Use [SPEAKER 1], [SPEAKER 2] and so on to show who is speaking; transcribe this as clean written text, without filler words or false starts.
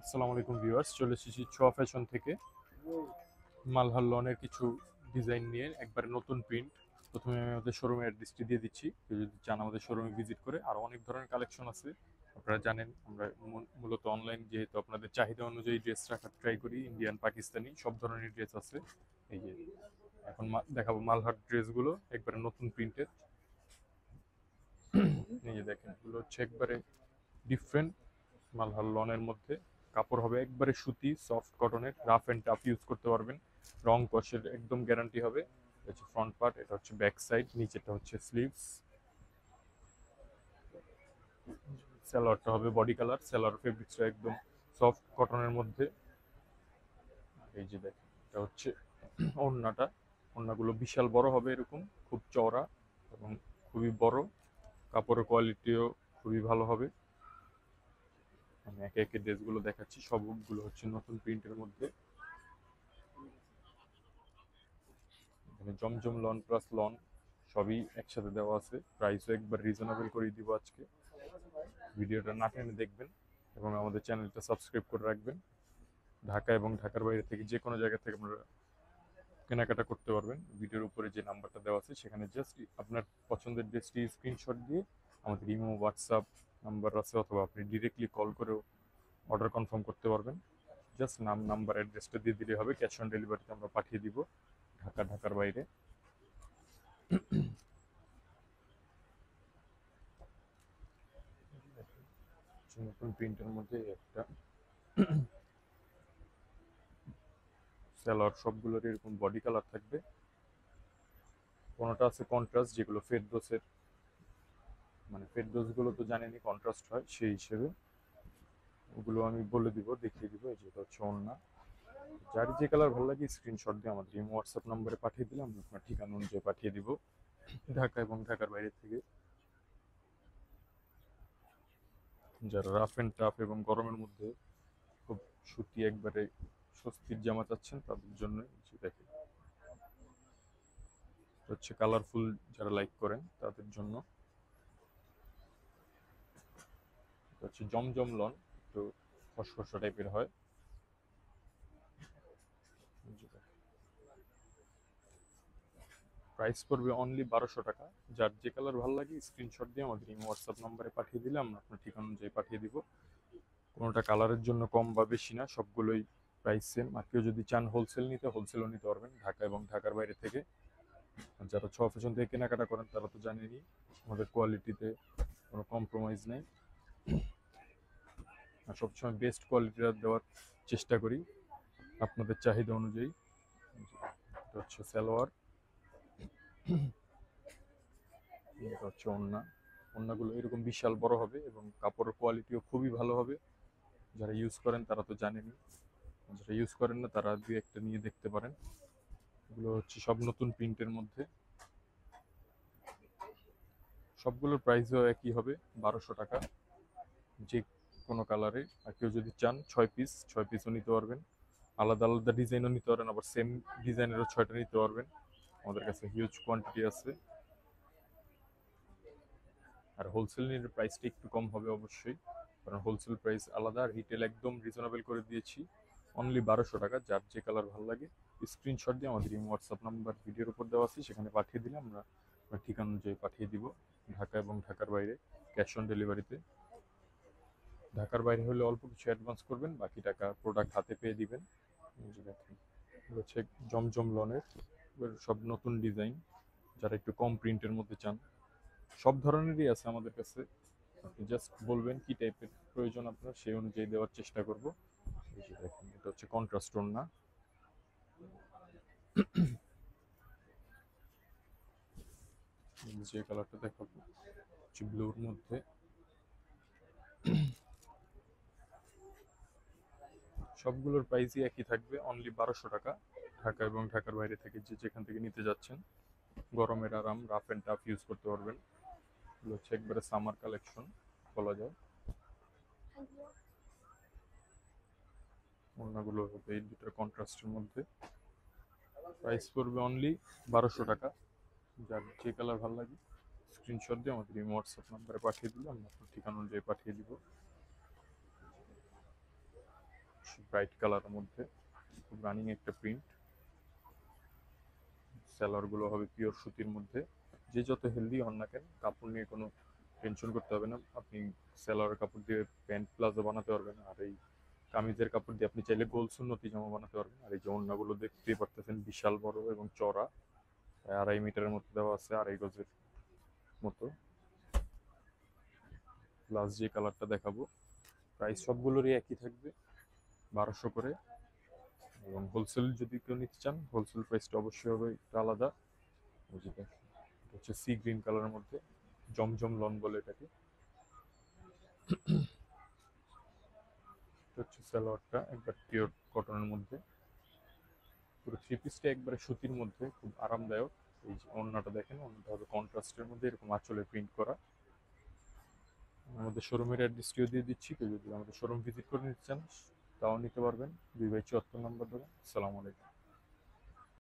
[SPEAKER 1] আসসালামু আলাইকুম ভিউয়ার্স, চলে এসেছি ছোঁয়া ফ্যাশন থেকে মালহার লনের কিছু ডিজাইন নিয়ে একবারে নতুন প্রিন্ট। প্রথমে আমি আমাদের শোরুমের অ্যাড্রেসটি দিয়ে দিচ্ছি, কেউ যদি চান আমাদের শোরুমে ভিজিট করে। আরও অনেক ধরনের কালেকশন আছে, আপনারা জানেন আমরা মূলত অনলাইন যেহেতু আপনাদের চাহিদা অনুযায়ী ড্রেস রাখার ট্রাই করি। ইন্ডিয়ান, পাকিস্তানি সব ধরনের ড্রেস আছে। এই যে এখন দেখাবো মালহার ড্রেসগুলো একবারে নতুন প্রিন্টের। এই যে দেখেন, এগুলো হচ্ছে একবারে ডিফারেন্ট মালহার লনের মধ্যে। কাপড় হবে একবারে সুতি সফট কটনের, রাফ অ্যান্ড টাফ ইউজ করতে পারবেন। রং কষের একদম গ্যারান্টি হবে। এটা হচ্ছে ফ্রন্ট পার্ট, এটা হচ্ছে ব্যাক সাইড, নিচেটা হচ্ছে স্লিভস। সালোয়ারটা হবে বডি কালার, সালোয়ার ফেব্রিক্সটা একদম সফট কটনের মধ্যে। এই যে দেখেন, এটা হচ্ছে ওড়নাটা। ওড়নাগুলো বিশাল বড় হবে, এরকম খুব চওড়া এবং খুবই বড়। কাপড়ের কোয়ালিটিও খুবই ভালো হবে। আমি একে একে ড্রেসগুলো দেখাচ্ছি, সবগুলো হচ্ছে নতুন প্রিন্টের মধ্যে। এখানে জমজম লন প্লাস লন সবই একসাথে দেওয়া আছে। প্রাইসও একবার রিজনেবল করে দিব আজকে। ভিডিওটা না টেনে দেখবেন এবং আমাদের চ্যানেলটা সাবস্ক্রাইব করে রাখবেন। ঢাকা এবং ঢাকার বাইরে থেকে যে কোনো জায়গা থেকে আপনারা কেনাকাটা করতে পারবেন। ভিডিওর উপরে যে নাম্বারটা দেওয়া আছে সেখানে জাস্ট আপনার পছন্দের ড্রেসটি স্ক্রিনশট দিয়ে আমাদের ইমো, হোয়াটসঅ্যাপ নাম্বার আছে, অথবা আপনি ডিরেক্টলি কল করেও অর্ডার কনফার্ম করতে পারবেন। জাস্ট নাম, নাম্বার, অ্যাড্রেসটা দিয়ে দিলে হবে। ক্যাশ অন ডেলিভারিতে আমরা পাঠিয়ে দিব ঢাকার বাইরে। নতুন প্রিন্টের মধ্যে একটা সালোয়ার, সবগুলোর এরকম বডি কালার থাকবে। কোনোটা আছে কন্ট্রাস্ট, যেগুলো ফেরদোসের, মানে ফেরদোসগুলো তো জানেনই কন্ট্রাস্ট হয়, সেই হিসেবে ওগুলো আমি বলে দিব, দেখিয়ে দিব। এই যেটা হচ্ছে ওড়না। যার যে কালার ভালো লাগে স্ক্রিনশট দিয়ে আমাদের এই হোয়াটসঅ্যাপ নম্বরে পাঠিয়ে দিলে আমরা আপনার ঠিকানা অনুযায়ী পাঠিয়ে দিব ঢাকা এবং ঢাকার বাইরে থেকে। যারা রাফ অ্যান্ড টাফ এবং গরমের মধ্যে খুব সুতি একবারে স্বস্তির জামা চাচ্ছেন তাদের জন্য দেখেন, হচ্ছে কালারফুল যারা লাইক করেন তাদের জন্য। হচ্ছে জমজম লন, একটু খসখসা টাইপের হয়। প্রাইস পড়বে অনলি 1200 টাকা। যার যে কালার ভালো লাগে স্ক্রিনশট দিয়ে আমাদের এই হোয়াটসঅ্যাপ নম্বরে পাঠিয়ে দিলে আমরা আপনার ঠিকানা অনুযায়ী পাঠিয়ে দিব। কোনোটা কালারের জন্য কম বা বেশি না, সবগুলোই প্রাইস সেম। আর কেউ যদি চান হোলসেল নিতে, হোলসেলও নিতে পারবেন ঢাকা এবং ঢাকার বাইরে থেকে। আর যারা ছ ফ্যাশন থেকে কেনাকাটা করেন তারা তো জানেনই আমাদের কোয়ালিটিতে কোনো কম্প্রোমাইজ নেই। আর সবসময় বেস্ট কোয়ালিটিটা দেওয়ার চেষ্টা করি আপনাদের চাহিদা অনুযায়ী। এটা হচ্ছে সালোয়ার, এটা হচ্ছে ওড়না। ওড়নাগুলো এরকম বিশাল বড় হবে এবং কাপড়ের কোয়ালিটিও খুবই ভালো হবে। যারা ইউজ করেন তারা তো জানেনই, যারা ইউজ করেন না তারা দুই একটা নিয়ে দেখতে পারেন। এগুলো হচ্ছে সব নতুন প্রিন্টের মধ্যে। সবগুলোর প্রাইসও একই হবে, 1200 টাকা যে কোনো কালারে। আর কেউ যদি চান 6 পিস, 6 পিসও নিতে পারবেন। আলাদা আলাদা ডিজাইনও নিতে পারেন, আবার সেম ডিজাইনেরও 6টা নিতে পারবেন। আমাদের কাছে হিউজ কোয়ান্টিটি আছে। আর হোলসেল নিলে প্রাইসটা একটু কম হবে অবশ্যই, কারণ হোলসেল প্রাইস আলাদা আর রিটেল একদম রিজনেবল করে দিয়েছি। অনলি 1200 টাকা। যার যে কালার ভালো লাগে স্ক্রিনশট দিয়ে আমাদের এই হোয়াটসঅ্যাপ নাম্বার ভিডিওর উপর দেওয়া আছে সেখানে পাঠিয়ে দিলে আমরা আপনার ঠিকানা অনুযায়ী পাঠিয়ে দিব ঢাকা এবং ঢাকার বাইরে, ক্যাশ অন ডেলিভারিতে। ঢাকার বাইরে হলে অল্প কিছু অ্যাডভান্স করবেন, বাকি টাকা প্রোডাক্ট হাতে পেয়ে দিবেন। এই যে দেখেন, এগুলো হচ্ছে জমজম লনের, সব নতুন ডিজাইন। যারা একটু কম প্রিন্টের মধ্যে চান, সব ধরনেরই আছে আমাদের কাছে। আপনি জাস্ট বলবেন কি টাইপের প্রয়োজন আপনার, সেই অনুযায়ী দেওয়ার চেষ্টা করব। এই যে দেখেন, এটা হচ্ছে কন্ট্রাস্ট ওড়না। যে কালারটা দেখাবো হচ্ছে ব্লুর মধ্যে। সবগুলোর প্রাইসই একই থাকবে, অনলি 1200 টাকা। ঢাকা এবং ঢাকার বাইরে থেকে যে যেখান থেকে নিতে যাচ্ছেন, গরমের আরাম, রাফ অ্যান্ড টাফ ইউজ করতে পারবেন। এগুলো হচ্ছে একবারে সামার কালেকশন বলা যায়। ওড়নাগুলো হবে এই দুটোর কন্ট্রাস্টের মধ্যে। প্রাইস পড়বে অনলি 1200 টাকা। যার যে কালার ভালো লাগে স্ক্রিনশট দিয়ে আমাদের এই হোয়াটসঅ্যাপ নাম্বারে পাঠিয়ে দিলে আমরা আপনার ঠিকানা অনুযায়ী পাঠিয়ে দিব। ব্রাইট কালারের মধ্যে, খুব রানিং একটা প্রিন্ট। সেলার গুলো হবে পিওর সুতির মধ্যে। যে যত হেলদি হন না কেন, কাপড় নিয়ে কোনো টেনশন করতে হবে না। আপনি সেলার কাপড় দিয়ে প্যান্ট প্লাজো বানাতে পারবেন, আর এই কামিজের কাপড় দিয়ে আপনি চাইলে গোল সুন্নতি জামা বানাতে পারবেন। আর এই যে ওড়নাগুলো দেখতেই পারতেছেন, বিশাল বড় এবং চড়া, প্রায় 2.5 মিটারের মতো দেওয়া আছে, 2.5 গজের মতো। লাস্ট যে কালারটা দেখাবো, প্রাইস সবগুলোরই একই থাকবে, 1200 করে। এবং হোলসেল যদি কেউ নিতে চান, হোলসেল প্রাইসটা অবশ্যই হবে একটু আলাদা। এই যে দেখেন, এটা হচ্ছে সি গ্রিন কালারের মধ্যে, জমজম লন বলে এটাকে। এটা হচ্ছে সালোয়ারটা, একবার পিওর কটনের মধ্যে। পুরো থ্রি পিসটা একবারে সুতির মধ্যে, খুব আরামদায়ক। এই যে ওড়নাটা দেখেন, ওড়নাটা হবে কন্ট্রাস্টের মধ্যে, এরকম আঁচলে প্রিন্ট করা। আমাদের শোরুমের অ্যাড্রেসটিও দিয়ে দিচ্ছি, কেউ যদি আমাদের শোরুম ভিজিট করে নিতে চান তাও নিতে পারবেন। 2/74 নম্বর দোকান। আসসালামু আলাইকুম।